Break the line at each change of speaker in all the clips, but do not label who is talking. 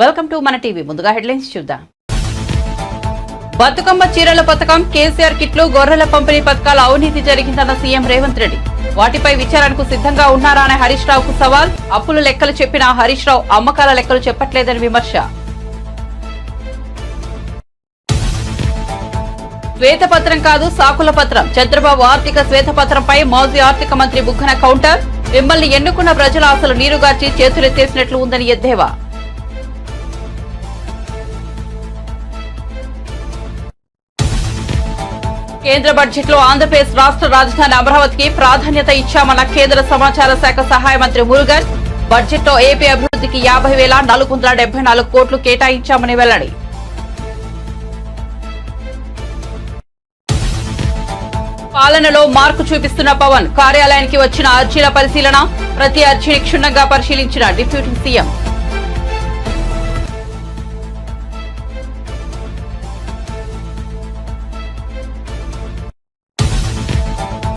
Welcome to మన TV. ముందుగా headlines చూద్దాం. బతుకమ్మ చీరల పథకం, కేసీఆర్ కిట్లు, గొర్రెల పంపిణీ పథకాల అవినీతి జరిగిందన్న సీఎం రేవంత్ రెడ్డి. వాటిపై విచారణకు సిద్ధంగా ఉన్నారా అనే హరీష్ రావుకు సవాల్. అప్పుల లెక్కలు చెప్పిన హరీష్ రావు అమ్మకాల లెక్కలు చెప్పట్లేదని విమర్శ. శ్వేతపత్రం కాదు సాకుల పత్రం. చంద్రబాబు ఆర్థిక శ్వేతపత్రంపై మాజీ ఆర్థిక మంత్రి బుగ్గన కౌంటర్. మిమ్మల్ని ఎన్నుకున్న ప్రజల ఆశలు నీరుగార్చి చేతులెత్తేసినట్లు ఉందని ఎద్దేవా. కేంద్ర బడ్జెట్ లో ఆంధ్రప్రదేశ్ రాష్ట్ర రాజధాని అమరావతికి ప్రాధాన్యత ఇచ్చామన్న కేంద్ర సమాచార శాఖ సహాయ మంత్రి మురుగన్. బడ్జెట్ లో ఏపీ అభివృద్ధికి 50,474 కోట్లు కేటాయించామని వెల్లడి. పాలనలో మార్కు చూపిస్తున్న పవన్. కార్యాలయానికి వచ్చిన అర్జీల పరిశీలన. ప్రతి అర్జీని క్షుణ్ణంగా పరిశీలించిన డిప్యూటీ సీఎం.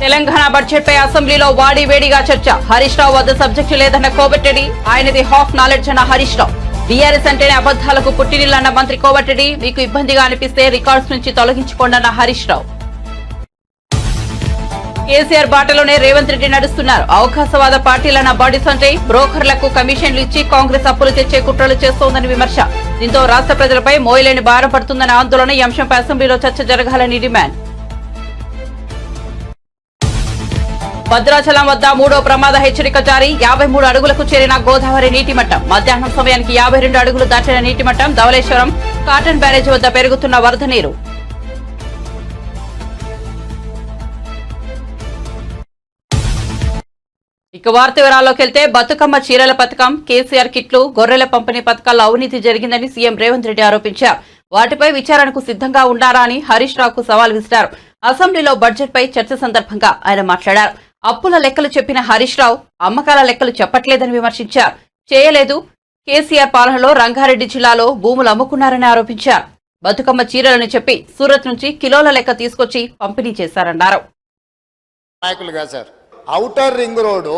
తెలంగాణ బడ్జెట్ పై అసెంబ్లీలో వాడివేడిగా చర్చ. హరీష్ రావు వద్ద సబ్జెక్టు లేదన్న కోమటిరెడ్డి. ఆయనది హాఫ్ నాలెడ్జ్ అన్న హరీష్ రావు. బీఆర్ఎస్ అంటేనే అబద్దాలకు పుట్టినిల్లన్న మంత్రి కోమటిరెడ్డి. మీకు ఇబ్బందిగా అనిపిస్తే రికార్డ్స్ నుంచి తొలగించుకోండన్న హరీష్ రావు. కేసీఆర్ బాటలోనే రేవంత్ రెడ్డి నడుస్తున్నారు. అవకాశవాద పార్టీలన్న బాడీ సంజయ్ బ్రోకర్లకు కమిషన్లు ఇచ్చి కాంగ్రెస్ అప్పులు తెచ్చే కుట్రలు చేస్తోందని విమర్శ. దీంతో రాష్ట్ర ప్రజలపై మోయలేని భారం పడుతుందన్న ఆందోళన. ఈ అంశంపై అసెంబ్లీలో చర్చ జరగాలని డిమాండ్. భద్రాచలం వద్ద 3వ ప్రమాద హెచ్చరిక జారీ. 53 అడుగులకు చేరిన గోదావరి నీటి మట్టం. మధ్యాహ్నం సమయానికి 52 అడుగులు దాటిన నీటి మట్టం. ధవళేశ్వరం కాటన్ బ్యారేజ్ వద్ద పెరుగుతున్న వరద నీరు. ఇక వార్త వివరాల్లోకి వెళ్తే, బతుకమ్మ చీరల పథకం, కేసీఆర్ కిట్లు, గొర్రెల పంపిణీ పథకాల్లో అవినీతి జరిగిందని సీఎం రేవంత్ రెడ్డి ఆరోపించారు. వాటిపై విచారణకు సిద్ధంగా ఉన్నారా అని హరీష్ రావుకు సవాల్ విసిరారు. అసెంబ్లీలో బడ్జెట్ పై చర్చ సందర్భంగా ఆయన మాట్లాడారు. అప్పుల లెక్కలు చెప్పిన హరీష్ రావు అమ్మకాల లెక్కలు చెప్పట్లేదని విమర్శించారు. చేయలేదు. కేసీఆర్ పాలనలో రంగారెడ్డి జిల్లాలో భూములు అమ్ముకున్నారని ఆరోపించారు. బతుకమ్మ చీరలని చెప్పి సూరత్ నుంచి కిలోల లెక్క తీసుకొచ్చి పంపిణీ చేశారన్నారు.
ఔటర్ రింగ్ రోడ్డు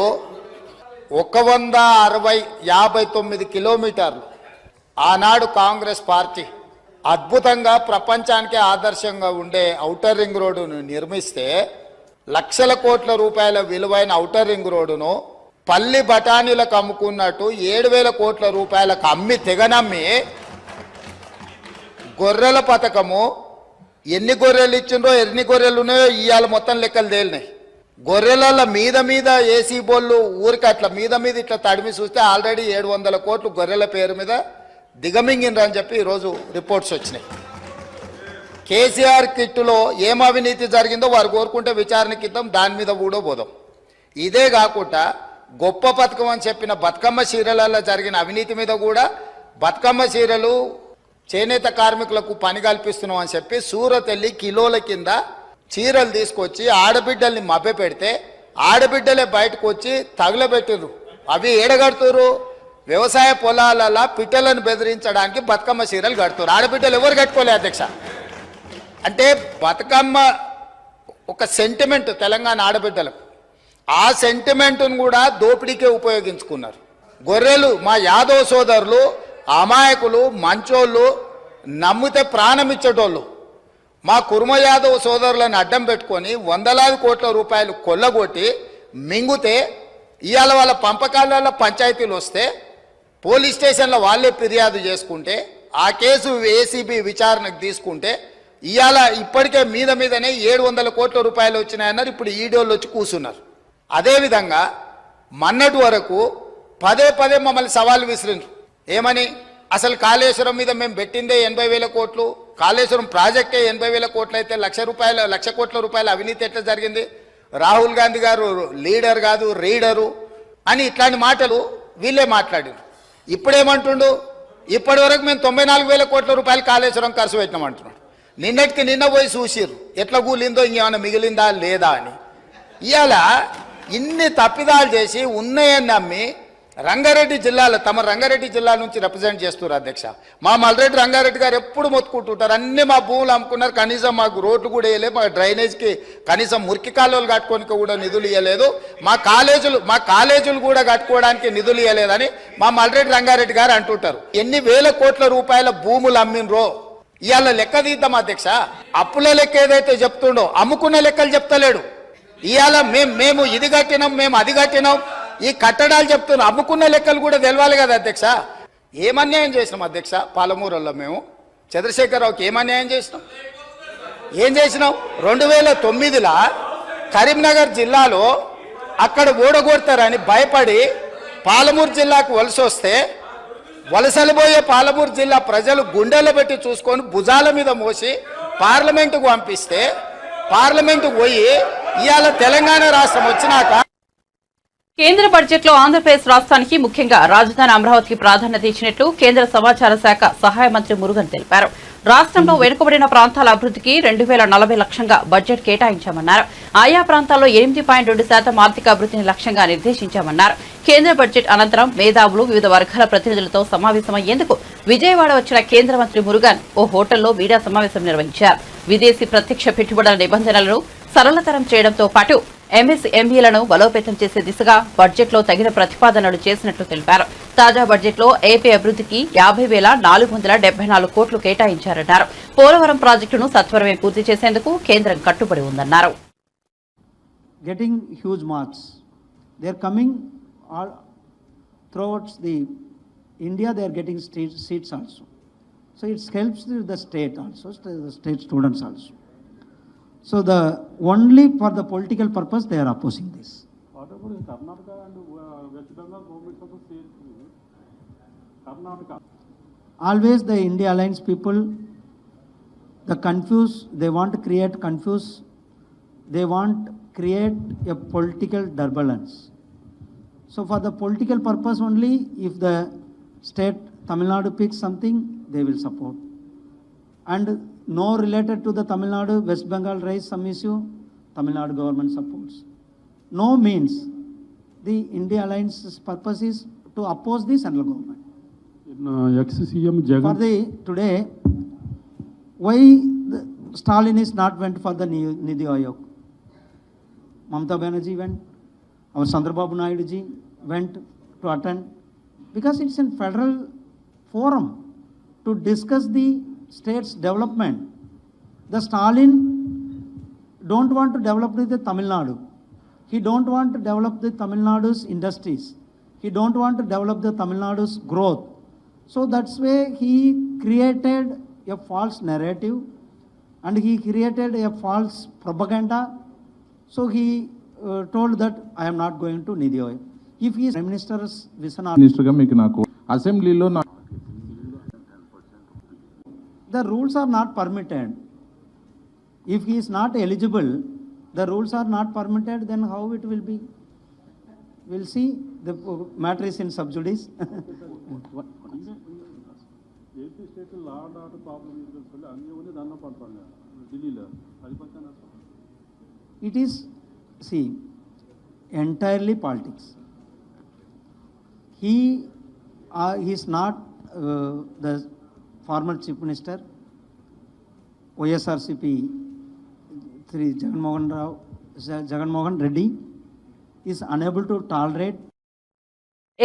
159 కిలోమీటర్లు. ఆనాడు కాంగ్రెస్ పార్టీ అద్భుతంగా ప్రపంచానికే ఆదర్శంగా ఉండే ఔటర్ రింగ్ రోడ్డును నిర్మిస్తే లక్షల కోట్ల రూపాయల విలువైన ఔటర్ రింగ్ రోడ్డును పల్లి బఠానీలకు అమ్ముకున్నట్టు 7,000 కోట్ల రూపాయలకు అమ్మి తెగనమ్మి గొర్రెల పథకము ఎన్ని గొర్రెలు ఇచ్చిండ్రో ఎన్ని గొర్రెలు ఉన్నాయో ఇవాళ మొత్తం లెక్కలు తేలినాయి. గొర్రెల మీద ఏసీ బోళ్ళు ఊరికి అట్లా మీద ఇట్లా తడిమి చూస్తే ఆల్రెడీ 700 కోట్లు గొర్రెల పేరు మీద దిగమింగినరని చెప్పి ఈరోజు రిపోర్ట్స్ వచ్చినాయి. కేసీఆర్ కిట్టులో ఏం అవినీతి జరిగిందో వారు కోరుకుంటే విచారణకి ఇద్దాం, దాని మీద కూడా పోదాం. ఇదే కాకుండా గొప్ప పథకం అని చెప్పిన బతుకమ్మ చీరలలో జరిగిన అవినీతి మీద కూడా బతుకమ్మ చీరలు చేనేత కార్మికులకు పని కల్పిస్తున్నాం అని చెప్పి సూరత్ వెళ్ళి కిలోల కింద చీరలు తీసుకొచ్చి ఆడబిడ్డల్ని మభ్య పెడితే ఆడబిడ్డలే బయటకు వచ్చి తగులబెట్టిర్రు. అవి ఏడగడుతురు వ్యవసాయ పొలాలలో పిట్టలను బెదిరించడానికి బతుకమ్మ చీరలు కడుతున్నారు. ఆడబిడ్డలు ఎవరు కట్టుకోలే అధ్యక్ష. అంటే బతుకమ్మ ఒక సెంటిమెంట్ తెలంగాణ ఆడబిడ్డలకు. ఆ సెంటిమెంట్ను కూడా దోపిడీకే ఉపయోగించుకున్నారు. గొర్రెలు మా యాదవ్ సోదరులు అమాయకులు, మంచోళ్ళు, నమ్మితే ప్రాణం ఇచ్చేటోళ్ళు. మా కుర్మ యాదవ్ సోదరులను అడ్డం పెట్టుకొని 100,000 కోట్ల రూపాయలు కొల్లగొట్టి మింగుతే ఇవాళ వాళ్ళ పంపకాలలో పంచాయతీలు వస్తే పోలీస్ స్టేషన్లో వాళ్ళే ఫిర్యాదు చేసుకుంటే ఆ కేసు ఏసీబీ విచారణకు తీసుకుంటే ఇవాళ ఇప్పటికే మీదనే 700 కోట్ల రూపాయలు వచ్చినాయన్నారు. ఇప్పుడు ఈడోళ్ళు వచ్చి కూర్చున్నారు. అదేవిధంగా మొన్నటి వరకు పదే మమ్మల్ని సవాల్ విసిరిండ్రు. ఏమని? అసలు కాళేశ్వరం మీద మేము పెట్టిందే 80,000 కోట్లు, కాళేశ్వరం ప్రాజెక్టే 80,000 కోట్లు అయితే 1,00,000 కోట్ల రూపాయల అవినీతి ఎట్లా జరిగింది? రాహుల్ గాంధీ గారు లీడర్ కాదు రీడరు అని ఇట్లాంటి మాటలు వీళ్ళే మాట్లాడారు. ఇప్పుడేమంటుండు? ఇప్పటి వరకు మేము 94,000 కోట్ల రూపాయలు కాళేశ్వరం ఖర్చు పెట్టినామంటున్నాడు. నిన్నటికి నిన్న పోయి చూసిర్రు ఎట్లా కూలిందో, ఇంకేమైనా మిగిలిందా లేదా అని. ఇవాళ ఇన్ని తప్పిదాలు చేసి ఉన్నాయని నమ్మి రంగారెడ్డి జిల్లాలో తమ రంగారెడ్డి జిల్లా నుంచి రిప్రజెంట్ చేస్తున్నారు అధ్యక్ష. మా మల్రెడ్డి రంగారెడ్డి గారు ఎప్పుడు మొత్తుకుంటుంటారు, అన్ని మా భూములు అమ్ముకున్నారు, కనీసం మాకు రోడ్లు కూడా వేయలేదు, మా డ్రైనేజ్కి కనీసం మురికి కాలువలు కట్టుకోనికి కూడా నిధులు ఇవ్వలేదు, మా కాలేజీలు కూడా కట్టుకోవడానికి నిధులు ఇవ్వలేదని మా మల్రెడ్డి రంగారెడ్డి గారు అంటుంటారు. ఎన్ని వేల కోట్ల రూపాయల భూములు అమ్మినరో ఇవాళ లెక్క తీద్దాం అధ్యక్ష. అప్పుల లెక్క ఏదైతే చెప్తుండో అమ్ముకున్న లెక్కలు చెప్తలేడు. ఇవాళ మేము ఇది కట్టినాం, మేము అది కట్టినాం, ఈ కట్టడాలు చెప్తున్నాం, అమ్ముకున్న లెక్కలు కూడా తెలవాలి కదా అధ్యక్ష. ఏమన్యాయం చేసినాం అధ్యక్ష పాలమూరులో మేము చంద్రశేఖరరావుకి ఏమన్యాయం చేసినాం? ఏం చేసినాం? 2009లో కరీంనగర్ జిల్లాలో అక్కడ ఓడగొడతారని భయపడి పాలమూరు జిల్లాకు వలస వస్తే వలసలు పోయే పాలమూరు జిల్లా ప్రజలు గుండెల్లో పెట్టి చూసుకొని భుజాల మీద మోసి పార్లమెంటుకు పంపిస్తే పార్లమెంటుకు పోయి ఇవాళ తెలంగాణ రాష్ట్రం వచ్చినాక
కేంద్ర బడ్జెట్ లో ఆంధ్రప్రదేశ్ రాష్ట్రానికి ముఖ్యంగా రాజధాని అమరావతికి ప్రాధాన్యత ఇచ్చినట్లు కేంద్ర సమాచార శాఖ సహాయ మంత్రి మురుగన్ తెలిపారు. రాష్ట్రంలో వెనుకబడిన ప్రాంతాల అభివృద్ధికి 2040 లక్ష్యంగా బడ్జెట్ కేటాయించామన్నారు. ఆయా ప్రాంతాల్లో 8.2% ఆర్థిక అభివృద్ధిని లక్ష్యంగా నిర్దేశించామన్నారు. కేంద్ర బడ్జెట్ అనంతరం మేధావులు వివిధ వర్గాల ప్రతినిధులతో సమావేశమయ్యేందుకు విజయవాడ వచ్చిన కేంద్ర మంత్రి మురుగన్ ఓ హోటల్లో మీడియా సమావేశం నిర్వహించారు. విదేశీ ప్రత్యక్ష పెట్టుబడుల నిబంధనలను సరళతరం చేయడంతో పాటు ఎంఎస్ఎంఈలను బలోపేతం చేసే దిశగా బడ్జెట్లో తగిన ప్రతిపాదనలు చేసినట్లు తెలిపారు. తాజా బడ్జెట్లో ఏపీ అభివృద్ధికి 50,474 కోట్లు కేటాయించారన్నారు. పోలవరం ప్రాజెక్టును సత్వరమే పూర్తి చేసేందుకు కేంద్రం కట్టుబడి ఉందన్నారు.
Getting huge marks, they are coming all throughout the India. They are getting seats also, so it helps the state also, the state students also. So the only for the political purpose they are opposing this.
What about Karnataka and West Bengal governments also say Karnataka?
Always the India Alliance people, they want to create confuse, they want create a political turbulence. So for the political purpose only, if the state Tamil Nadu picks something, they will support. And no related to the Tamil Nadu, West Bengal raise some issue, Tamil Nadu government supports. No means the India Alliance's purpose is to oppose the central government.
Ex-CM Jagan.
For the today, why the Stalin is not went for the Nidhi Aayog? Mamata Banerjee went, our Chandrababu Naidu ji went to attend, because it's in federal forum to discuss the state's development. The Stalin don't want to develop the Tamil Nadu. He don't want to develop the Tamil Nadu's industries. He don't want to develop the Tamil Nadu's growth. So that's why he created a false narrative and he created a false propaganda. So he told that I am not going to Nidhi Aayog. If he is Prime Minister's vision,
Minister ga meeku naku assembly lo
the rules are not permitted. If he is not eligible, the rules are not permitted, then how it will be? We'll see. The matter is in sub judice.
AP state law and order problem is also anni danna padtanga Delhi lo adi pakkana.
It is, see, entirely politics. He is not the former Chief Minister, YSRCP, Sri Jaganmohan Reddy is unable to tolerate.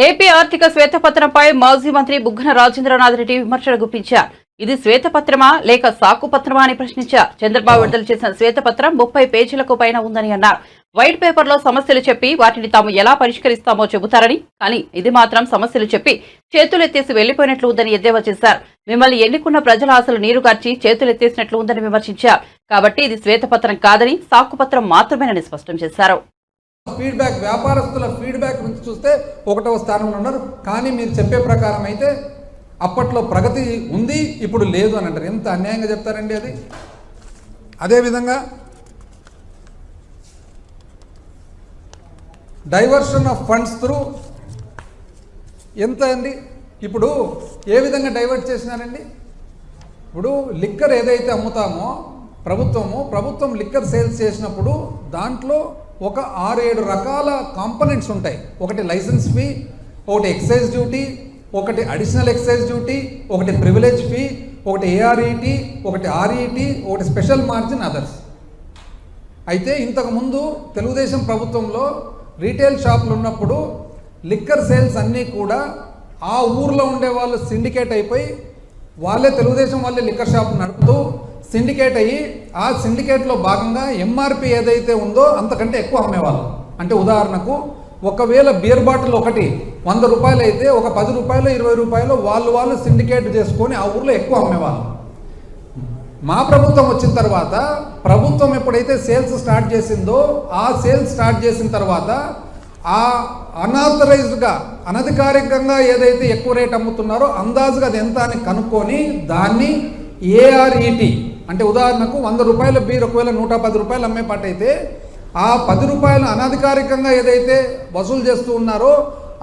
AP ఆర్థిక శ్వేతపత్రంపై మాజీ మంత్రి బుగ్గన రాజేంద్రనాథ్ రెడ్డి విమర్శలు గుప్పించారు. ఇది శ్వేతపత్రమా లేక సాకుపత్రమా అని ప్రశ్నించారు. చంద్రబాబు విడుదల చేసిన శ్వేతపత్రం 30 పేజీలకు పైన ఉందని అన్నారు. వైట్ పేపర్లో సమస్యలు చెప్పి వాటిని తాము ఎలా పరిష్కరిస్తామో చెబుతారని, కానీ ఇది మాత్రం సమస్యలు చెప్పి చేతులెత్తేసి వెళ్లిపోయినట్లు ఉందని ఎద్దేవా చేశారు. మిమ్మల్ని ఎన్నుకున్న ప్రజల ఆశలు నీరుగార్చి చేతులెత్తేసినట్లు ఉందని విమర్శించారు. కాబట్టి ఇది శ్వేతపత్రం కాదని సాకుపత్రం మాత్రమేనని స్పష్టం చేశారు.
ఫీడ్బ్యాక్ వ్యాపారస్తుల ఫీడ్బ్యాక్ నుంచి చూస్తే 1వ స్థానంలో ఉన్నారు. కానీ మీరు చెప్పే ప్రకారం అయితే అప్పట్లో ప్రగతి ఉంది, ఇప్పుడు లేదు అని అంటారు. ఎంత అన్యాయంగా చెప్తారండి అది. అదేవిధంగా డైవర్షన్ ఆఫ్ ఫండ్స్ త్రూ ఎంత అండి, ఇప్పుడు ఏ విధంగా డైవర్ట్ చేసినారండి? ఇప్పుడు లిక్కర్ ఏదైతే అమ్ముతామో ప్రభుత్వం లిక్కర్ సేల్స్ చేసినప్పుడు దాంట్లో ఒక 6-7 రకాల కాంపనెంట్స్ ఉంటాయి. ఒకటి లైసెన్స్ ఫీ, ఒకటి ఎక్సైజ్ డ్యూటీ, ఒకటి అడిషనల్ ఎక్సైజ్ డ్యూటీ, ఒకటి ప్రివిలేజ్ ఫీ, ఒకటి ఏఆర్ఈటీ, ఒకటి ఆర్ఈటీ, ఒకటి స్పెషల్ మార్జిన్, అదర్స్. అయితే ఇంతకుముందు తెలుగుదేశం ప్రభుత్వంలో రీటైల్ షాపులు ఉన్నప్పుడు లిక్కర్ సేల్స్ అన్నీ కూడా ఆ ఊర్లో ఉండే వాళ్ళు సిండికేట్ అయిపోయి వాళ్ళే తెలుగుదేశం వాళ్ళే లిక్కర్ షాప్ నడుపుతూ సిండికేట్ అయ్యి ఆ సిండికేట్లో భాగంగా ఎంఆర్పి ఏదైతే ఉందో అంతకంటే ఎక్కువ అమ్మేవాళ్ళు. అంటే ఉదాహరణకు ఒకవేళ బియర్ బాటిల్ ఒకటి 100 రూపాయలు అయితే ఒక 10 రూపాయలు 20 రూపాయలు వాళ్ళు సిండికేట్ చేసుకొని ఆ ఊర్లో ఎక్కువ అమ్మేవాళ్ళు. మా ప్రభుత్వం వచ్చిన తర్వాత ప్రభుత్వం ఎప్పుడైతే సేల్స్ స్టార్ట్ చేసిందో ఆ సేల్స్ స్టార్ట్ చేసిన తర్వాత ఆ అన్ఆథరైజ్డ్గా అనధికారికంగా ఏదైతే ఎక్కువ రేట్ అమ్ముతున్నారో అందాజుగా అది ఎంత అని కనుక్కొని దాన్ని ఏఆర్ఈటీ, అంటే ఉదాహరణకు 100 రూపాయల బీర్ ఒకవేళ 110 రూపాయలు అమ్మే పాట అయితే ఆ 10 రూపాయలు అనధికారికంగా ఏదైతే వసూలు చేస్తూ ఉన్నారో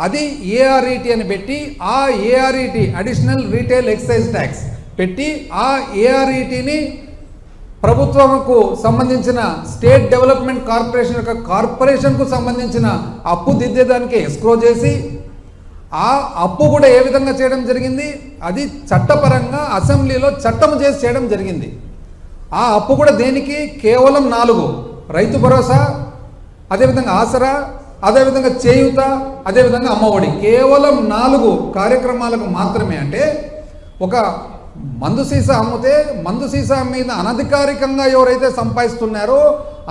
అది ఏఆర్ఈటీ అని పెట్టి ఆ ఏఆర్ఈటీ అడిషనల్ రీటైల్ ఎక్సైజ్ ట్యాక్స్ పెట్టి ఆ ఏఆర్ఈటీని ప్రభుత్వంకు సంబంధించిన స్టేట్ డెవలప్మెంట్ కార్పొరేషన్ యొక్క కార్పొరేషన్కు సంబంధించిన అప్పు దిద్దేదానికి ఎస్క్రో చేసి ఆ అప్పు కూడా ఏ విధంగా చేయడం జరిగింది, అది చట్టపరంగా అసెంబ్లీలో చట్టం చేసి చేయడం జరిగింది. ఆ అప్పు కూడా దేనికి, కేవలం 4, రైతు భరోసా, అదేవిధంగా ఆసరా, అదేవిధంగా చేయూత, అదేవిధంగా అమ్మఒడి, కేవలం 4 కార్యక్రమాలకు మాత్రమే. అంటే ఒక మందు సీసా అమ్మితే మందు సీసా మీద అనధికారికంగా ఎవరైతే సంపాదిస్తున్నారో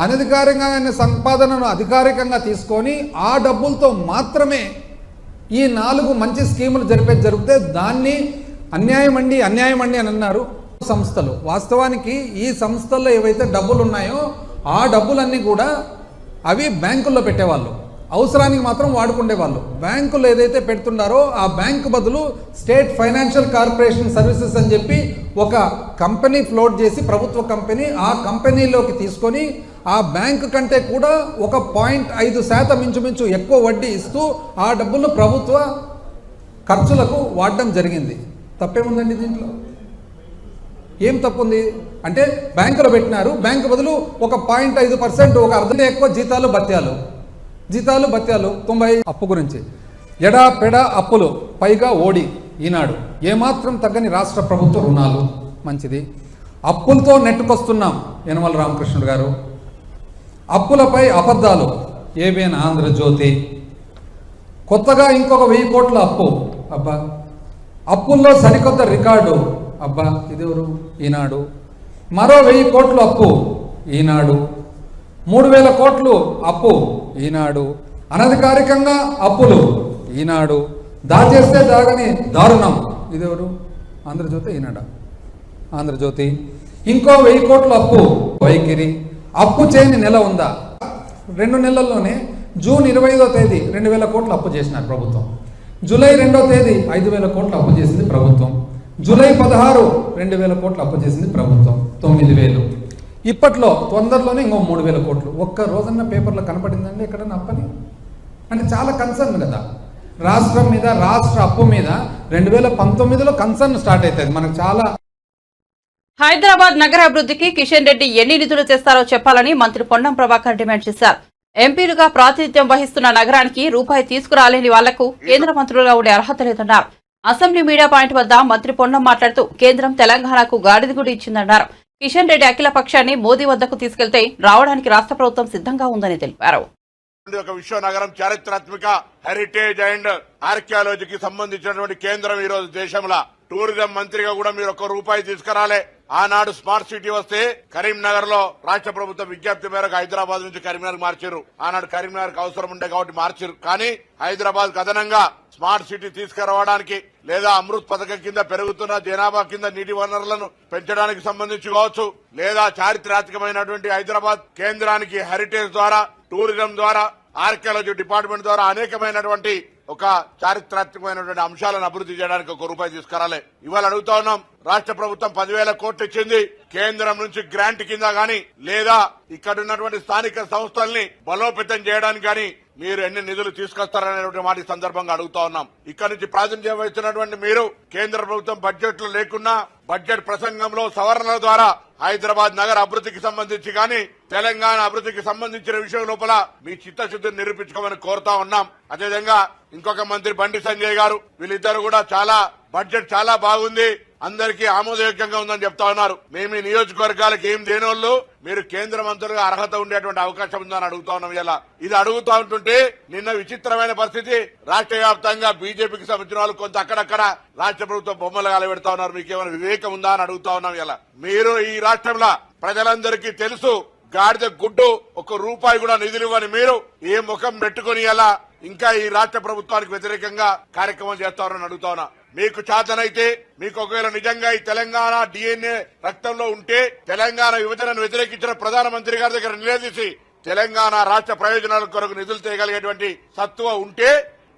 అనధికారికంగా సంపాదనను అధికారికంగా తీసుకొని ఆ డబ్బులతో మాత్రమే ఈ 4 మంచి స్కీములు జరిగితే దాన్ని అన్యాయం అండి అని అన్నారు సంస్థలు. వాస్తవానికి ఈ సంస్థల్లో ఏవైతే డబ్బులు ఉన్నాయో ఆ డబ్బులన్నీ కూడా అవి బ్యాంకుల్లో పెట్టేవాళ్ళు, అవసరానికి మాత్రం వాడుకునేవాళ్ళు. బ్యాంకులు ఏదైతే పెడుతున్నారో ఆ బ్యాంకు బదులు స్టేట్ ఫైనాన్షియల్ కార్పొరేషన్ సర్వీసెస్ అని చెప్పి ఒక కంపెనీ ఫ్లోట్ చేసి ప్రభుత్వ కంపెనీ ఆ కంపెనీలోకి తీసుకొని ఆ బ్యాంకు కంటే కూడా 1.5% ఇంచుమించు ఎక్కువ వడ్డీ ఇస్తూ ఆ డబ్బులను ప్రభుత్వ ఖర్చులకు వాడడం జరిగింది. తప్పేముందండి దీంట్లో? ఏం తప్పుంది అంటే బ్యాంకులో పెట్టినారు, బ్యాంకు బదులు 1.5%, ఒక అర్ధం ఎక్కువ జీతాలు భత్యాలు 90 అప్పు గురించి ఎడాపెడా అప్పులు పైగా ఓడి ఈనాడు ఏమాత్రం తగ్గని రాష్ట్ర ప్రభుత్వ రుణాలు మంచిది. అప్పులతో నెట్టుకొస్తున్నాం యనమల రామకృష్ణుడు గారు. అప్పులపై అబద్ధాలు ఏబిఎన్ ఆంధ్రజ్యోతి. కొత్తగా ఇంకొక 1000 కోట్ల అప్పు, అబ్బా. అప్పుల్లో సరికొత్త రికార్డు, అబ్బా. ఇదెవరు? ఈనాడు. మరో 1000 కోట్లు అప్పు, ఈనాడు. 3000 కోట్లు అప్పు, ఈనాడు. అనధికారికంగా అప్పులు, ఈనాడు. దాచేస్తే దాగని దారుణం, ఇదెవరు? ఆంధ్రజ్యోతి, ఈనాడు. ఆంధ్రజ్యోతి. ఇంకో 1000 కోట్ల అప్పు, వైఖరి. అప్పు చేయని నెల ఉందా? 2 నెలల్లోనే జూన్ 25వ తేదీ 2000 కోట్లు అప్పు చేసినారు ప్రభుత్వం. జూలై 2వ తేదీ 5000 కోట్లు అప్పు చేసింది ప్రభుత్వం. జూలై 16 2000 కోట్లు అప్పు చేసింది ప్రభుత్వం. 9000. ఇప్పట్లో తొందరలోనే ఇంకో 3000 కోట్లు. ఒక్క రోజన్న పేపర్లో కనపడిందండి ఎక్కడన్నా అప్పని? అంటే చాలా కన్సర్న్ కదా రాష్ట్రం మీద, రాష్ట్ర అప్పు మీద. 2019లో కన్సర్న్ స్టార్ట్ అవుతుంది మనకు చాలా.
హైదరాబాద్ నగర అభివృద్ధికి కిషన్ రెడ్డి ఎన్ని నిధులు చేస్తారో చెప్పాలని మంత్రి పొన్నం ప్రభాకర్ డిమాండ్ చేశారు. ఎంపీలుగా ప్రాతినిధ్యం వహిస్తున్న నగరానికి రూపాయి తీసుకురాలేని వాళ్లకు కేంద్ర మంత్రులుగా ఉండే అర్హత లేదన్నారు. అసెంబ్లీ మీడియా పాయింట్ వద్ద మంత్రి పొన్నం మాట్లాడుతూ కేంద్రం తెలంగాణకు గాడిద గుడి ఇచ్చిందన్నారు. కిషన్ రెడ్డి అఖిల పక్షాన్ని మోదీ వద్దకు తీసుకెళ్తే రావడానికి రాష్ట్ర ప్రభుత్వం సిద్ధంగా ఉందని తెలిపారు.
ఒక విశ్వ నగరం, చారిత్రాత్మక హెరిటేజ్ అండ్ ఆర్కియాలజీకి సంబంధించినటువంటి కేంద్రం ఈ రోజు దేశంలో. టూరిజం మంత్రిగా కూడా మీరు 1 రూపాయి తీసుకురాలే. ఆనాడు స్మార్ట్ సిటీ వస్తే కరీంనగర్ లో రాష్ట్ర ప్రభుత్వం విజ్ఞప్తి మేరకు హైదరాబాద్ నుంచి కరీంనగర్ మార్చారు. ఆనాడు కరీంనగర్ అవసరం ఉండే కాబట్టి మార్చారు. కానీ హైదరాబాద్ అదనంగా స్మార్ట్ సిటీ తీసుకురావడానికి లేదా అమృత్ పథకం కింద పెరుగుతున్న జనాభా కింద నీటి వనరులను పెంచడానికి సంబంధించి కావచ్చు, లేదా చారిత్రాత్మకమైనటువంటి హైదరాబాద్ కేంద్రానికి హెరిటేజ్ ద్వారా, టూరిజం ద్వారా, ఆర్కియాలజీ డిపార్ట్మెంట్ ద్వారా అనేకమైనటువంటి ఒక చారిత్రాత్మకమైనటువంటి అంశాలను అభివృద్ధి చేయడానికి 1 రూపాయి తీసుకురాలే. ఇవాళ అడుగుతా ఉన్నాం, రాష్ట్ర ప్రభుత్వం 10,000 కోట్లు ఇచ్చింది. కేంద్రం నుంచి గ్రాంట్ కింద గానీ లేదా ఇక్కడ ఉన్నటువంటి స్థానిక సంస్థల్ని బలోపేతం చేయడానికి గానీ మీరు ఎన్ని నిధులు తీసుకొస్తారనేటువంటి మాట సందర్భంగా అడుగుతా ఉన్నాం. ఇక్కడ నుంచి ప్రాతినిధ్యం వహిస్తున్నటువంటి మీరు కేంద్ర ప్రభుత్వం బడ్జెట్ లో లేకున్నా బడ్జెట్ ప్రసంగంలో సవరణల ద్వారా హైదరాబాద్ నగర అభివృద్ధికి సంబంధించి గానీ తెలంగాణ అభివృద్ధికి సంబంధించిన విషయం లోపల మీ చిత్తశుద్ధిని నిరూపించుకోమని కోరుతా ఉన్నాం. అదేవిధంగా ఇంకొక మంత్రి బండి సంజయ్ గారు, వీళ్ళిద్దరు కూడా బడ్జెట్ చాలా బాగుంది, అందరికీ ఆమోదయోగ్యంగా ఉందని చెప్తా ఉన్నారు. మేము ఈ నియోజకవర్గాలకు ఏం దేనోళ్ళు, మీరు కేంద్ర మంత్రులుగా అర్హత ఉండేటువంటి అవకాశం ఉందని అడుగుతా ఉన్నాం. ఇలా ఇది అడుగుతా ఉంటుంటే నిన్న విచిత్రమైన పరిస్థితి, రాష్ట్ర వ్యాప్తంగా బీజేపీకి సంబంధించిన వాళ్ళు కొంత అక్కడక్కడ రాష్ట్ర ప్రభుత్వం బొమ్మలు కాలబెడతా ఉన్నారు. మీకేమైనా వివేకం ఉందా అని అడుగుతా ఉన్నాం. ఇలా మీరు ఈ రాష్ట్రంలో ప్రజలందరికీ తెలుసు, గాడిద గుడ్డు ₹1 కూడా నిధులు ఇవ్వని మీరు ఏ ముఖం పెట్టుకుని ఎలా ఇంకా ఈ రాష్ట్ర ప్రభుత్వానికి వ్యతిరేకంగా కార్యక్రమం చేస్తారని అడుగుతా ఉన్నా. మీకు చేతనైతే, మీకు ఒకవేళ నిజంగా ఈ తెలంగాణ DNA రక్తంలో ఉంటే, తెలంగాణ విభజనను వ్యతిరేకించిన ప్రధానమంత్రి గారి దగ్గర నిలదీసి తెలంగాణ రాష్ట్ర ప్రయోజనాల కొరకు నిధులు తేగలిగేటువంటి సత్తువ ఉంటే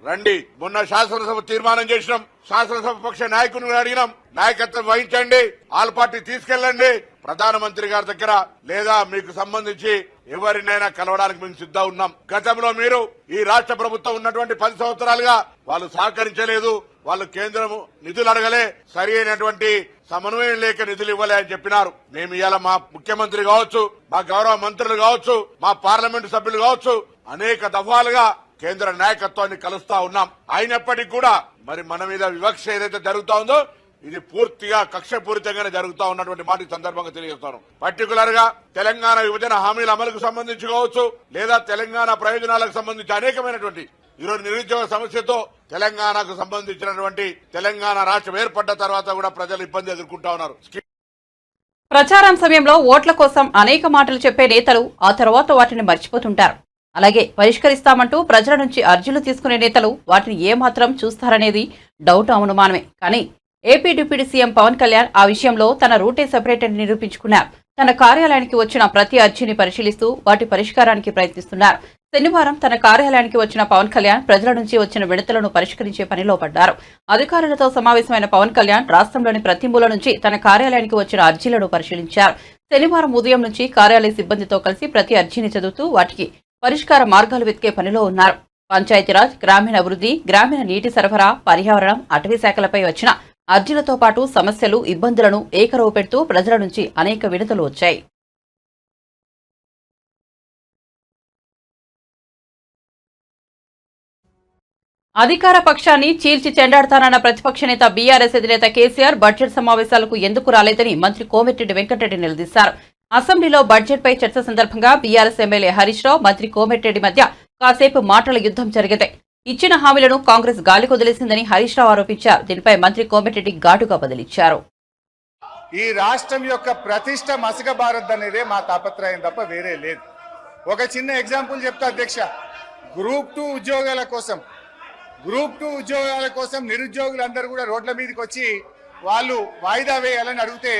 రండి. మొన్న శాసనసభ తీర్మానం చేసినాం, శాసనసభ పక్ష నాయకుని అడిగినాం, నాయకత్వం వహించండి, ఆల్ పార్టీ తీసుకెళ్లండి ప్రధానమంత్రి గారి దగ్గర, లేదా మీకు సంబంధించి ఎవరినైనా కలవడానికి మేము సిద్ధం ఉన్నాం. గతంలో మీరు ఈ రాష్ట్ర ప్రభుత్వం ఉన్నటువంటి 10 సంవత్సరాలుగా వాళ్ళు సహకరించలేదు, వాళ్ళు కేంద్రం నిధులు అడగలే, సరి అయినటువంటి సమన్వయం లేక నిధులు ఇవ్వలే అని చెప్పినారు. మేము ఇవాళ మా ముఖ్యమంత్రి కావచ్చు, మా గౌరవ మంత్రులు కావచ్చు, మా పార్లమెంటు సభ్యులు కావచ్చు, అనేక దఫాలుగా కేంద్ర నాయకత్వాన్ని కలుస్తా ఉన్నాం. అయినప్పటికీ కూడా మరి మన మీద వివక్ష ఏదైతే జరుగుతా ఉందో ఇది పూర్తిగా కక్షపూరితంగానే జరుగుతా ఉన్నటువంటి మాట ఈ సందర్భంగా తెలియజేస్తాను. పర్టికులర్ గా తెలంగాణ విభజన హామీల అమలుకు సంబంధించి కావచ్చు, లేదా తెలంగాణ ప్రయోజనాలకు సంబంధించి అనేకమైనటువంటి ఈరోజు నిరుద్యోగ సమస్యతో తెలంగాణకు సంబంధించినటువంటి తెలంగాణ రాష్ట్రం ఏర్పడ్డ తర్వాత కూడా ప్రజలు ఇబ్బంది ఎదుర్కొంటా ఉన్నారు.
ప్రచారం సమయంలో ఓట్ల కోసం అనేక మాటలు చెప్పే నేతలు ఆ తర్వాత వాటిని మర్చిపోతుంటారు. అలాగే పరిష్కరిస్తామంటూ ప్రజల నుంచి అర్జీలు తీసుకునే నేతలు వాటిని ఏమాత్రం చూస్తారనేది డౌట్ అనుమానమే. కానీ AP deputy CM Pawan Kalyan ఆ విషయంలో తన రూటే సెపరేట్ అని నిరూపించుకున్నారు. తన కార్యాలయానికి వచ్చిన ప్రతి అర్జీని పరిశీలిస్తూ వాటి పరిష్కారానికి ప్రయత్నిస్తున్నారు. శనివారం తన కార్యాలయానికి వచ్చిన పవన్ కళ్యాణ్ ప్రజల నుంచి వచ్చిన విడతలను పరిష్కరించే పనిలో పడ్డారు. అధికారులతో సమావేశమైన పవన్ కళ్యాణ్ రాష్ట్రంలోని ప్రతి మూల నుంచి తన కార్యాలయానికి వచ్చిన అర్జీలను పరిశీలించారు. శనివారం ఉదయం నుంచి కార్యాలయ సిబ్బందితో కలిసి ప్రతి అర్జీని చదువుతూ వాటికి పరిష్కార మార్గాలు వెతికే పనిలో ఉన్నారు. పంచాయతీరాజ్, గ్రామీణాభివృద్ధి, గ్రామీణ నీటి సరఫరా, పర్యావరణం, అటవీ శాఖలపై వచ్చిన అర్జీలతో పాటు సమస్యలు, ఇబ్బందులను ఏకరవు పెడుతూ ప్రజల నుంచి అనేక వినతులు వచ్చాయి. అధికార పక్షాన్ని చీల్చి చెండాడతానన్న ప్రతిపక్ష నేత బీఆర్ఎస్ అధినేత కేసీఆర్ బడ్జెట్ సమావేశాలకు ఎందుకు రాలేదని మంత్రి కోమటిరెడ్డి వెంకటరెడ్డి నిలదీశారు. అసెంబ్లీలో బడ్జెట్పై చర్చ సందర్భంగా బీఆర్ఎస్ ఎమ్మెల్యే హరీష్ రావు, మంత్రి కోమటిరెడ్డి మధ్య కాసేపు మాటల యుద్ధం జరిగింది. ఇచ్చిన హామీలను కాంగ్రెస్ గాలికొదిలేసిందని హరీష్ రావు ఆరోపించారు. దీనిపై మంత్రి కోమటిరెడ్డి ఘాటుగా బదిలిచ్చారు.
ఈ రాష్ట్రం యొక్క ప్రతిష్ట మసకబారద్దనేదే మా తాపత్రయం తప్ప వేరే లేదు. ఒక చిన్న ఎగ్జాంపుల్ చెప్తా అధ్యక్ష. గ్రూప్ 2 ఉద్యోగాల కోసం నిరుద్యోగులందరూ కూడా రోడ్ల మీదకి వచ్చి వాళ్ళు వాయిదా వేయాలని అడిగితే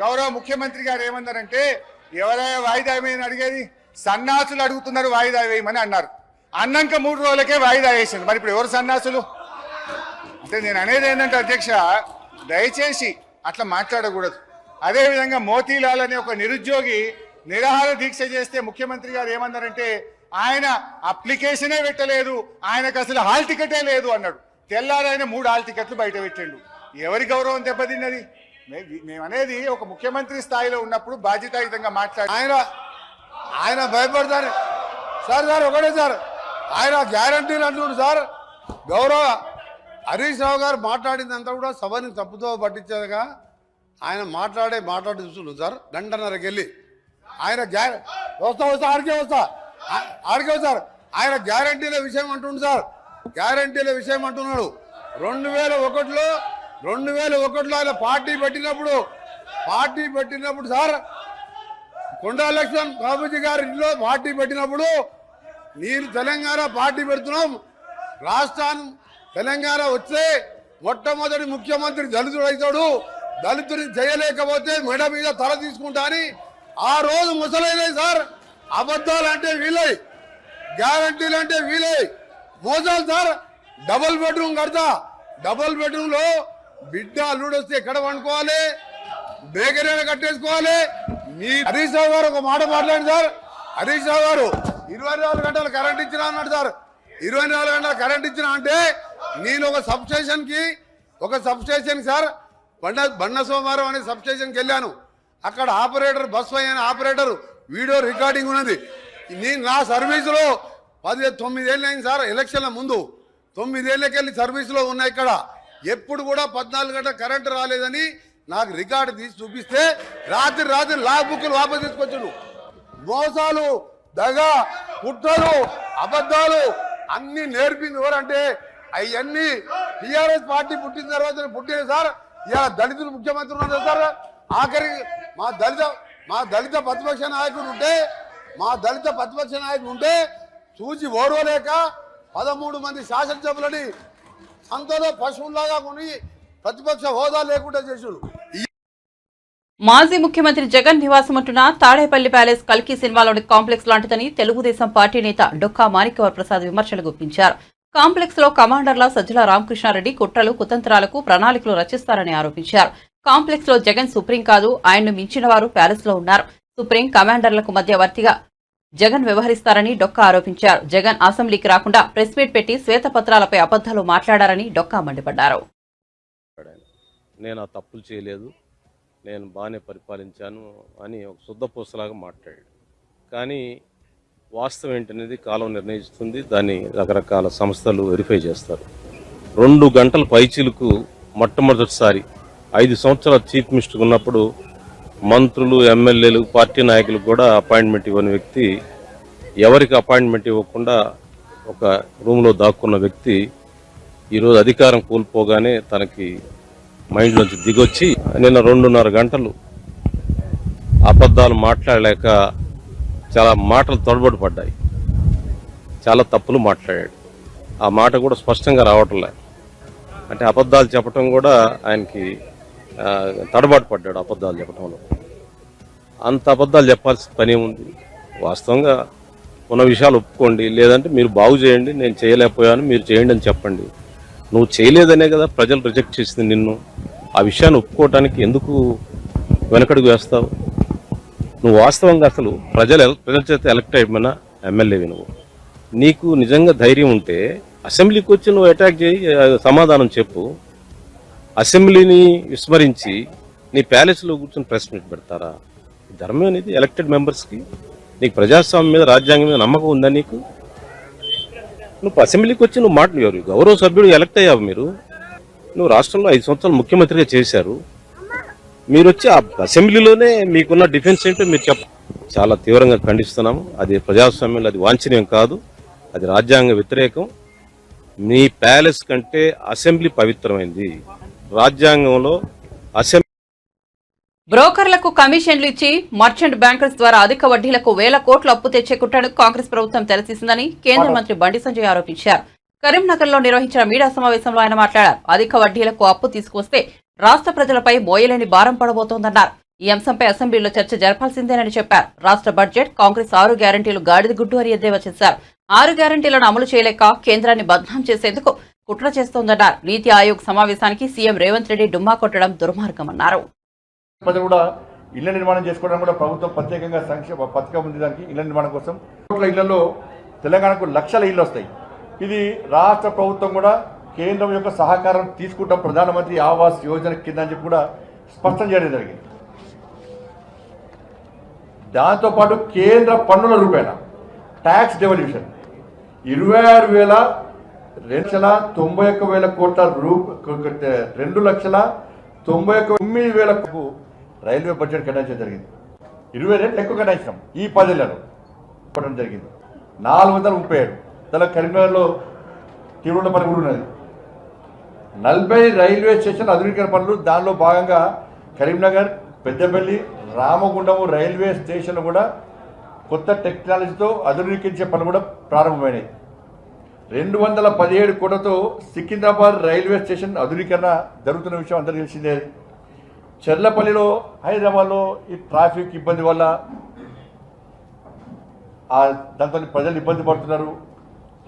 గౌరవ ముఖ్యమంత్రి గారు ఏమన్నారంటే, ఎవరైనా వాయిదా వేయని అడిగేది, సన్నాసులు అడుగుతున్నారు వాయిదా వేయమని అన్నారు. అన్నాక 3 రోజులకే వాయిదా వేసింది. మరి ఇప్పుడు ఎవరు సన్నాసులు అంటే? నేను అనేది ఏంటంటే అధ్యక్ష, దయచేసి అట్లా మాట్లాడకూడదు. అదేవిధంగా మోతీలాల్ అనే ఒక నిరుద్యోగి నిరాహార దీక్ష చేస్తే ముఖ్యమంత్రి గారు ఏమన్నారంటే, ఆయన అప్లికేషనే పెట్టలేదు, ఆయనకు అసలు హాల్ టికెటే లేదు అన్నాడు. తెల్లారైన 3 హాల్ టికెట్లు బయట పెట్టిండు. ఎవరి గౌరవం దెబ్బతిన్నది? మేమనేది ఒక ముఖ్యమంత్రి స్థాయిలో ఉన్నప్పుడు బాధ్యతాయుతంగా మాట్లాడి ఆయన భయపడతారు సార్ ఒకటే సార్, ఆయన గ్యారంటీలు అంటున్నాడు సార్. గౌరవ హరీష్ రావు గారు మాట్లాడిందంతా కూడా సభని తప్పుతో పట్టించేదిగా ఆయన మాట్లాడు చూస్తున్నాడు సార్. గంటన్నరకి వెళ్ళి ఆయన ఆడికే సార్ ఆయన గ్యారంటీల విషయం అంటుండు సార్. గ్యారంటీల విషయం అంటున్నాడు. 2001లో ఆయన పార్టీ పెట్టినప్పుడు సార్, కొండా లక్ష్మణ్ బాబుజీ గారి ఇంట్లో పార్టీ పెట్టినప్పుడు, నేను తెలంగాణ పార్టీ పెడుతున్నాం, రాష్ట్రాన్ని తెలంగాణ వస్తే మొట్టమొదటి ముఖ్యమంత్రి దళితుడు అవుతాడు, దళితుడిని చేయలేకపోతే మెడ మీద తల తీసుకుంటా అని ఆ రోజు ముసలైనాయి సార్. అబద్ధాలు అంటే వీలై, గ్యారంటీలు అంటే వీలై, మోసాలు సార్. డబుల్ బెడ్రూమ్ కడతా, డబుల్ బెడ్రూమ్ లో బిడ్డ అల్లుడు వస్తే ఎక్కడ వండుకోవాలి, బేకరీ కట్టేసుకోవాలి. మీ హరీష్ రావు గారు ఒక మాట మాట్లాడండి సార్. హరీష్ రావు గారు 24 గంటలు కరెంట్ ఇచ్చినా అన్నాడు సార్. 24 గంటలు కరెంట్ ఇచ్చినా అంటే నేను ఒక సబ్ స్టేషన్ సార్, బండ సోమవారం అనే సబ్ స్టేషన్కి వెళ్ళాను. అక్కడ ఆపరేటర్, బస్ అయిన ఆపరేటర్
వీడియో రికార్డింగ్ ఉన్నది. నేను నా సర్వీసులో 9 ఏళ్ళు అయింది సార్. ఎలక్షన్ల ముందు 9 ఏళ్ళకెళ్ళి సర్వీసులో ఉన్నా. ఇక్కడ ఎప్పుడు కూడా 14 గంటల కరెంటు రాలేదని నాకు రికార్డు తీసి చూపిస్తే రాత్రి లాగ్ బుక్లు వాపసు తీసుకొచ్చాడు. మోసాలు, దగా, కుట్రలు, అబద్ధాలు అన్ని నేర్పింది ఎవరంటే అవన్నీ టీఆర్ఎస్ పార్టీ పుట్టిన తర్వాత పుట్టిన సార్. ఇలా దళితులు ముఖ్యమంత్రి ఉన్నారు సార్. ఆఖరికి మా దళిత ప్రతిపక్ష నాయకుడు ఉంటే చూసి ఓర్వలేక 13 మంది శాసనసభ్యులని సంతలో పశువులాగా కొని ప్రతిపక్ష హోదా లేకుండా చేశాడు.
మాజీ ముఖ్యమంత్రి జగన్ నివాసం ఉంటున్న తాడేపల్లి ప్యాలెస్ కల్కి సినిమాలోని కాంప్లెక్స్ లాంటిదని తెలుగుదేశం పార్టీ నేత డొక్కా మాణిక్యవర్ ప్రసాద్ విమర్శలు గుప్పించారు. కాంప్లెక్స్ లో కమాండర్ల సజ్జల రామకృష్ణారెడ్డి కుట్రలు, కుతంత్రాలకు ప్రణాళికలు రచిస్తారని ఆరోపించారు. కాంప్లెక్స్ లో జగన్ సుప్రీం కాదు, ఆయన్ను మించిన వారు ప్యాలెస్ లో ఉన్నారు. సుప్రీం కమాండర్లకు మధ్యవర్తిగా జగన్ వ్యవహరిస్తారని డొక్కా ఆరోపించారు. జగన్ అసెంబ్లీకి రాకుండా ప్రెస్ మీట్ పెట్టి శ్వేతపత్రాలపై అబద్దాలు మాట్లాడారని డొక్కా మండిపడ్డారు.
నేను ఆ తప్పులు చేయలేదు, నేను బాగానే పరిపాలించాను అని ఒక శుద్ధపూసలాగా మాట్లాడాడు. కానీ వాస్తవం ఏంటనేది కాలం నిర్ణయిస్తుంది. దాన్ని రకరకాల సంస్థలు వెరిఫై చేస్తారు. 2 గంటల పైచీలకు మొట్టమొదటిసారి 5 సంవత్సరాల చీఫ్ మినిస్టర్ ఉన్నప్పుడు మంత్రులు, ఎమ్మెల్యేలు, పార్టీ నాయకులకు కూడా అపాయింట్మెంట్ ఇవ్వని వ్యక్తి, ఎవరికి అపాయింట్మెంట్ ఇవ్వకుండా ఒక రూమ్లో దాక్కున్న వ్యక్తి ఈరోజు అధికారం కోల్పోగానే తనకి మైండ్లోంచి దిగొచ్చి నిన్న 2.5 గంటలు అబద్ధాలు మాట్లాడలేక చాలా మాటలు తడబడి పడ్డాయి. చాలా తప్పులు మాట్లాడాడు. ఆ మాట కూడా స్పష్టంగా రావట్లే. అంటే అబద్ధాలు చెప్పడం కూడా ఆయనకి తడబాటు పడ్డాడు. అబద్ధాలు చెప్పడంలో అంత అబద్ధాలు చెప్పాల్సిన పని ఉంది. వాస్తవంగా ఉన్న విషయాలు ఒప్పుకోండి, లేదంటే మీరు బాగు చేయండి, నేను చేయలేకపోయాను మీరు చేయండి అని చెప్పండి. నువ్వు చేయలేదనే కదా ప్రజలు రిజెక్ట్ చేసింది నిన్ను. ఆ విషయాన్ని ఒప్పుకోవటానికి ఎందుకు వెనకడుగు వేస్తావు? నువ్వు వాస్తవంగా అసలు ప్రజల చేత ఎలక్ట్ అయిపోయినా ఎమ్మెల్యేవి నువ్వు. నీకు నిజంగా ధైర్యం ఉంటే అసెంబ్లీకి వచ్చి నువ్వు అటాక్ చేయి, సమాధానం చెప్పు. అసెంబ్లీని విస్మరించి నీ ప్యాలెస్లో కూర్చొని ప్రెస్ మీట్ పెడతారా? ధర్మం అనేది ఎలక్టెడ్ మెంబర్స్కి. నీకు ప్రజాస్వామ్యం మీద, రాజ్యాంగం మీద నమ్మకం ఉందా నీకు? నువ్వు అసెంబ్లీకి వచ్చి నువ్వు మాట్లాడేవారు. గౌరవ సభ్యుడు ఎలక్ట్ అయ్యావు మీరు. నువ్వు రాష్ట్రంలో 5 సంవత్సరాలు ముఖ్యమంత్రిగా చేశారు. మీరు వచ్చి ఆ అసెంబ్లీలోనే మీకున్న డిఫెన్స్ ఏంటో మీరు చాలా తీవ్రంగా ఖండిస్తున్నాము. అది ప్రజాస్వామ్యంలో అది వాంఛనీయం కాదు, అది రాజ్యాంగ వ్యతిరేకం. మీ ప్యాలెస్ కంటే అసెంబ్లీ పవిత్రమైంది. రాజ్యాంగంలో అసెంబ్లీ
బ్రోకర్లకు కమిషన్లు ఇచ్చి మర్చెంట్ బ్యాంకర్స్ ద్వారా అధిక వడ్డీలకు 1000 కోట్ల అప్పు తెచ్చే కుట్రను కాంగ్రెస్ ప్రభుత్వం తెరతీసిందని కేంద్ర మంత్రి బండి సంజయ్ ఆరోపించారు. కరీంనగర్ లో నిర్వహించిన మీడియా సమావేశంలో ఆయన మాట్లాడారు. అధిక వడ్డీలకు అప్పు తీసుకొస్తే రాష్ట్ర ప్రజలపై మోయలేని భారం పడబోతోందన్నారు. ఈ అంశంపై అసెంబ్లీలో చర్చ జరపాల్సిందేనని చెప్పారు. రాష్ట్ర బడ్జెట్ కాంగ్రెస్ 6 గ్యారంటీలు గాడిద గుడ్డు అని ఎద్దేవా చేశారు. 6 గ్యారంటీలను అమలు చేయలేక కేంద్రాన్ని బద్నాం చేసేందుకు కుట్ర చేస్తోందన్నారు. నీతి ఆయోగ్ సమావేశానికి సీఎం రేవంత్ రెడ్డి డుమ్మా కొట్టడం దుర్మార్గమన్నారు.
ప్రజలు కూడా ఇళ్ల నిర్మాణం చేసుకోవడం కూడా ప్రభుత్వం ప్రత్యేకంగా సంక్షేమ పథకం ఉంది. దానికి ఇళ్ల నిర్మాణం కోసం ఇళ్లలో తెలంగాణకు లక్షల ఇళ్లు వస్తాయి. ఇది రాష్ట్ర ప్రభుత్వం కూడా కేంద్రం యొక్క సహకారం తీసుకుంటాం ప్రధానమంత్రి ఆవాస్ యోజన కింద అని చెప్పి కూడా స్పష్టం చేయడం జరిగింది. దాంతోపాటు కేంద్ర పన్నుల రూపేణ ట్యాక్స్ డెవల్యూషన్ 26,291,000 కోట్ల 2,91,900,000 రైల్వే బడ్జెట్ కేటాయించడం జరిగింది. 20 రెట్లు ఎక్కువ కేటాయించడం ఈ 10 ఏళ్లలో ఇవ్వడం జరిగింది. 437 తల కరీంనగర్లో తీవ్ర పని కూడా ఉన్నది. 40 రైల్వే స్టేషన్ ఆధునీకరణ పనులు, దానిలో భాగంగా కరీంనగర్, పెద్దపల్లి, రామగుండం రైల్వే స్టేషన్ కూడా కొత్త టెక్నాలజీతో ఆధునీకరించే పనులు కూడా ప్రారంభమైనాయి. 217 కోట్లతో సికింద్రాబాద్ రైల్వే స్టేషన్ ఆధునీకరణ జరుగుతున్న విషయం అందరికీ తెలిసిందే. చెర్లపల్లిలో, హైదరాబాద్లో ఈ ట్రాఫిక్ ఇబ్బంది వల్ల దాంతో ప్రజలు ఇబ్బంది పడుతున్నారు.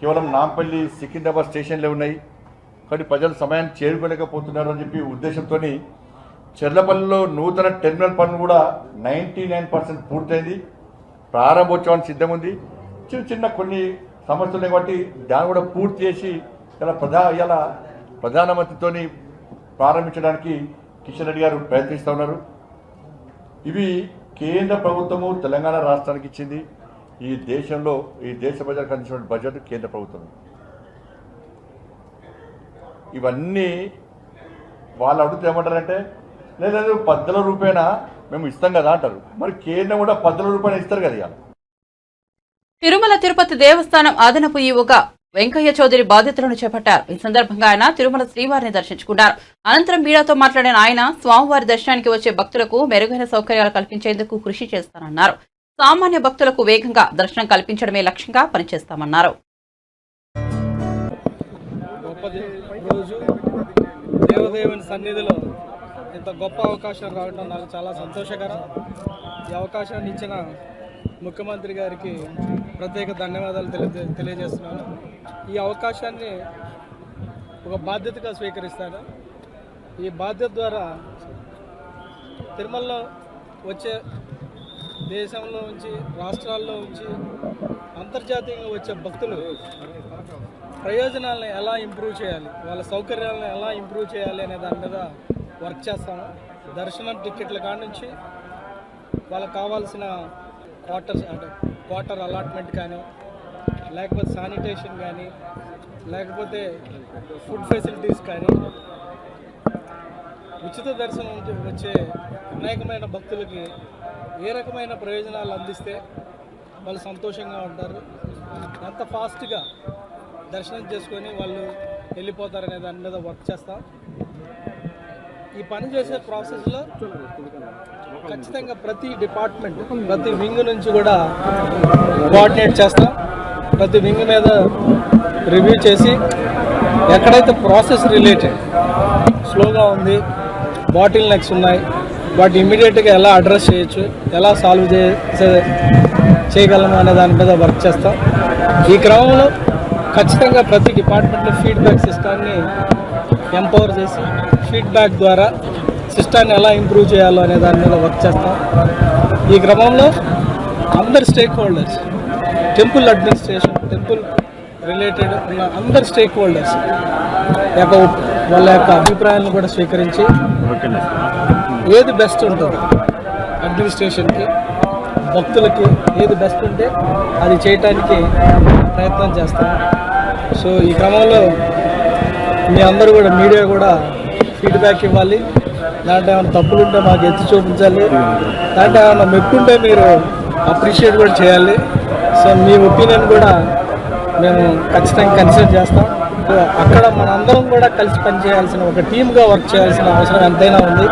కేవలం నాంపల్లి, సికింద్రాబాద్ స్టేషన్లే ఉన్నాయి. కానీ ప్రజలు సమయాన్ని చేరుకోలేకపోతున్నారు అని చెప్పి ఉద్దేశంతో చెర్లపల్లిలో నూతన టెర్మినల్ పనులు కూడా 99% పూర్తయింది. ప్రారంభోత్సవానికి సిద్ధం ఉంది. చిన్న కొన్ని సమస్యలు కాబట్టి దాన్ని కూడా పూర్తి చేసి ఇలా ప్రధానమంత్రితో ప్రారంభించడానికి కిషన్ రెడ్డి గారు ప్రయత్నిస్తూ ఉన్నారు. ఇవి కేంద్ర ప్రభుత్వము తెలంగాణ రాష్ట్రానికి ఇచ్చింది. ఈ దేశంలో ఈ దేశ ప్రజలకు అందించిన బడ్జెట్ కేంద్ర ప్రభుత్వం. ఇవన్నీ వాళ్ళు అడిగితే ఏమంటారంటే లేదు 10,000 రూపాయన మేము ఇస్తాం కదా అంటారు. మరి కేంద్రం కూడా 10,000 రూపాయలు ఇస్తారు కదా.
తిరుమల తిరుపతి దేవస్థానం అదనపు ఈవోగా వెంకయ్య చౌదరి బాధ్యతలను చేపట్టారు. ఈ సందర్భంగా ఆయన తిరుమల శ్రీవారిని దర్శించుకున్నారు. అనంతరం మీడియాతో మాట్లాడిన ఆయన స్వామివారి దర్శనానికి వచ్చే భక్తులకు మెరుగైన సౌకర్యాలు కల్పించేందుకు కృషి చేస్తానన్నారు. సామాన్య భక్తులకు వేగంగా దర్శనం కల్పించడమే లక్ష్యంగా పనిచేస్తామన్నారు.
దేవదేవుని సన్నిధిలో ఇంత గొప్ప అవకాశం రావడం నాకు చాలా సంతోషకరం. ఈ అవకాశాన్ని ఇచ్చిన ముఖ్యమంత్రి గారికి ప్రత్యేక ధన్యవాదాలు తెలియజేస్తున్నాను. ఈ అవకాశాన్ని ఒక బాధ్యతగా స్వీకరిస్తాను. ఈ బాధ్యత ద్వారా తిరుమలలో వచ్చే దేశంలో నుంచి రాష్ట్రాల్లో నుంచి అంతర్జాతీయంగా వచ్చే భక్తులు ప్రయోజనాలను ఎలా ఇంప్రూవ్ చేయాలి, వాళ్ళ సౌకర్యాలను ఎలా ఇంప్రూవ్ చేయాలి అనే దాని మీద వర్క్ చేస్తాము. దర్శనం టికెట్ల కాడి నుంచి వాళ్ళకి కావాల్సిన క్వార్టర్ అలాట్మెంట్ కానీ, లేకపోతే శానిటేషన్ కానీ, లేకపోతే ఫుడ్ ఫెసిలిటీస్ కానీ, ఉచిత దర్శనం వచ్చే అనేకమైన భక్తులకి ఏ రకమైన ప్రయోజనాలు అందిస్తే వాళ్ళు సంతోషంగా ఉంటారు, ఎంత ఫాస్ట్గా దర్శనం చేసుకొని వాళ్ళు వెళ్ళిపోతారనే దాని మీద వర్క్ చేస్తాం. ఈ పని చేసే ప్రాసెస్లో ఖచ్చితంగా ప్రతి డిపార్ట్మెంట్, ప్రతి వింగ్ నుంచి కూడా కోఆర్డినేట్ చేస్తాం. ప్రతి వింగ్ మీద రివ్యూ చేసి ఎక్కడైతే ప్రాసెస్ రిలేటెడ్ స్లోగా ఉంది, బాటిల్ నెక్స్ ఉన్నాయి, వాటి ఇమ్మీడియట్గా ఎలా అడ్రస్ చేయొచ్చు, ఎలా సాల్వ్ చేయగలము అనే దాని మీద వర్క్ చేస్తాం. ఈ క్రమంలో ఖచ్చితంగా ప్రతి డిపార్ట్మెంట్లో ఫీడ్బ్యాక్ సిస్టాన్ని ఎంపవర్ చేసి ఫీడ్బ్యాక్ ద్వారా సిస్టాన్ని ఎలా ఇంప్రూవ్ చేయాలో అనే దాని మీద వర్క్ చేస్తాం. ఈ క్రమంలో అందరు stake holders, temple administration, temple related ఉన్న అందరు స్టేక్ హోల్డర్స్ వాళ్ళ యొక్క అభిప్రాయాలను కూడా స్వీకరించి ఏది బెస్ట్ ఉంటుందో అడ్మినిస్ట్రేషన్కి, భక్తులకి ఏది బెస్ట్ ఉంటే అది చేయటానికి ప్రయత్నం చేస్తాం. సో ఈ క్రమంలో మీ అందరూ కూడా మీడియా కూడా ఫీడ్బ్యాక్ ఇవ్వాలి. దాంట్లో ఏమైనా తప్పులు ఉంటే మాకు ఎత్తి చూపించాలి, దాంట్లో ఏమైనా మెప్పుంటే మీరు అప్రిషియేట్ కూడా చేయాలి. సో మీ ఒపీనియన్ కూడా మేము ఖచ్చితంగా కన్సిడర్ చేస్తాం. సో అక్కడ మనందరం కూడా కలిసి పనిచేయాల్సిన, ఒక టీమ్గా వర్క్ చేయాల్సిన అవసరం ఎంతైనా ఉంది.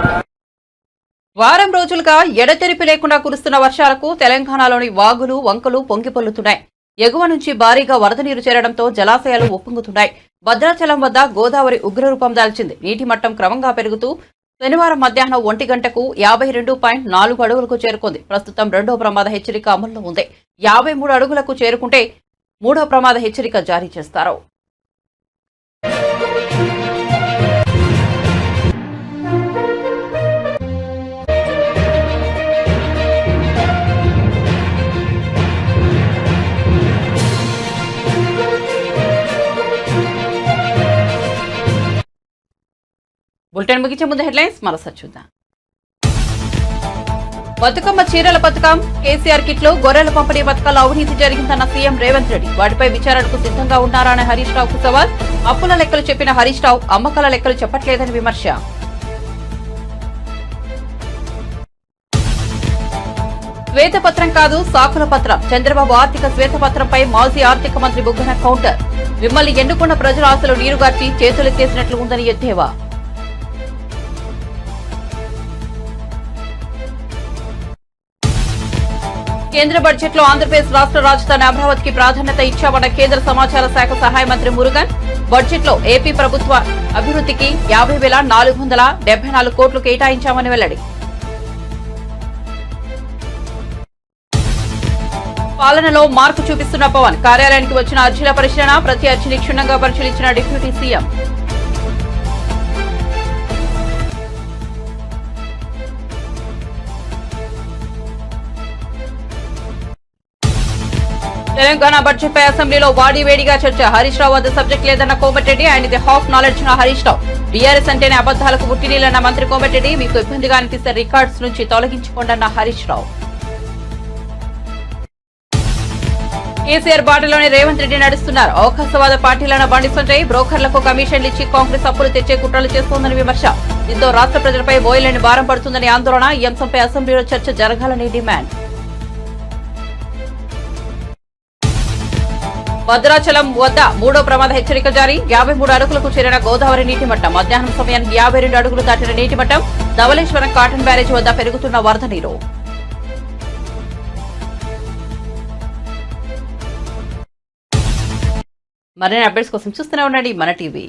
వారం రోజులుగా ఎడతెరిపి లేకుండా కురుస్తున్న వర్షాలకు తెలంగాణలోని వాగులు, వంకలు పొంగిపొల్లుతున్నాయి. ఎగువ నుంచి భారీగా వరద నీరు చేరడంతో జలాశయాలు ఉప్పొంగుతున్నాయి. భద్రాచలం వద్ద గోదావరి ఉగ్రరూపం దాల్చింది. నీటి మట్టం క్రమంగా పెరుగుతూ శనివారం మధ్యాహ్నం 1 గంటకు 52.4 అడుగులకు చేరుకుంది. ప్రస్తుతం 2వ ప్రమాద హెచ్చరిక అమల్లో ఉంది. 53 అడుగులకు చేరుకుంటే 3వ ప్రమాద హెచ్చరిక జారీ చేస్తారు. బులెటిన్ ముగించే ముందు హెడ్లైన్స్ మరోసారి చూద్దాం. బతుకమ్మ చీరల పథకం, కేసీఆర్ కిట్లు, గొర్రెల పంపిణీ పథకాల్లో అవినీతి జరిగిందన్న సీఎం రేవంత్ రెడ్డి. వాటిపై విచారణకు సిద్ధంగా ఉన్నారనే హరీష్ రావుకు సవాల్. అప్పుల లెక్కలు చెప్పిన హరీష్ రావు అమ్మకాల లెక్కలు చెప్పట్లేదని విమర్శ. శ్వేతపత్రం కాదు సాకుల పత్రం. చంద్రబాబు ఆర్థిక శ్వేతపత్రంపై మాజీ ఆర్థిక మంత్రి బుగ్గన కౌంటర్. మిమ్మల్ని ఎన్నుకున్న ప్రజల ఆశలు నీరుగార్చి చేతులెత్తేసినట్లు ఉందని ఎద్దేవా. కేంద్ర బడ్జెట్లో ఆంధ్రప్రదేశ్ రాష్ట్ర రాజధాని అమరావతికి ప్రాధాన్యత ఇచ్చామన్న కేంద్ర సమాచార శాఖ సహాయ మంత్రి మురుగన్. బడ్జెట్లో ఏపీ ప్రభుత్వ అభివృద్ధికి 50,474 కోట్లు కేటాయించామని వెల్లడి. పాలనలో మార్పు చూపిస్తున్న పవన్. కార్యాలయానికి వచ్చిన అర్జీల పరిశీలన, ప్రతి అర్జీని క్షుణ్ణంగా పరిశీలించిన డిప్యూటీ సీఎం. తెలంగాణ బడ్జెట్పై అసెంబ్లీలో వాడివేడిగా చర్చ. హరీష్ రావు వద్ద సబ్జెక్ట్ లేదన్న కోమటిరెడ్డి, ఆయనది హాఫ్ నాలెడ్జ్ నా హరీష్ రావు. బీఆర్ఎస్ అంటేనే అబద్దాలకు పుట్టినీళ్లన్న మంత్రి కోమటిరెడ్డి, మీకు ఇబ్బందిగా అనిపిస్తే రికార్డ్స్ నుంచి తొలగించుకోండన్న హరీష్ రావు. కేసీఆర్ బాటలోనే రేవంత్ రెడ్డి నడుస్తున్నారు. అవకాశవాద పార్టీలను బండి సంజయ్ బ్రోకర్లకు కమిషన్లు ఇచ్చి కాంగ్రెస్ అప్పులు తెచ్చే కుట్రలు చేస్తోందని విమర్శ. దీంతో రాష్ట్ర ప్రజలపై బోయలేని భారం పడుతుందని ఆందోళన. ఈ అంశంపై అసెంబ్లీలో చర్చ జరగాలని డిమాండ్. భద్రాచలం వద్ద 3వ ప్రమాద హెచ్చరిక జారీ. 53 అడుగులకు చేరిన గోదావరి నీటి మట్టం. మధ్యాహ్నం సమయానికి 52 అడుగులు దాటిన నీటి మట్టం. ధవళేశ్వరం కాటన్ బ్యారేజ్ వద్ద పెరుగుతున్న వరద నీరు. మరిన్ని అప్డేట్స్ కోసం చూస్తూనే ఉండండి మన టీవీ.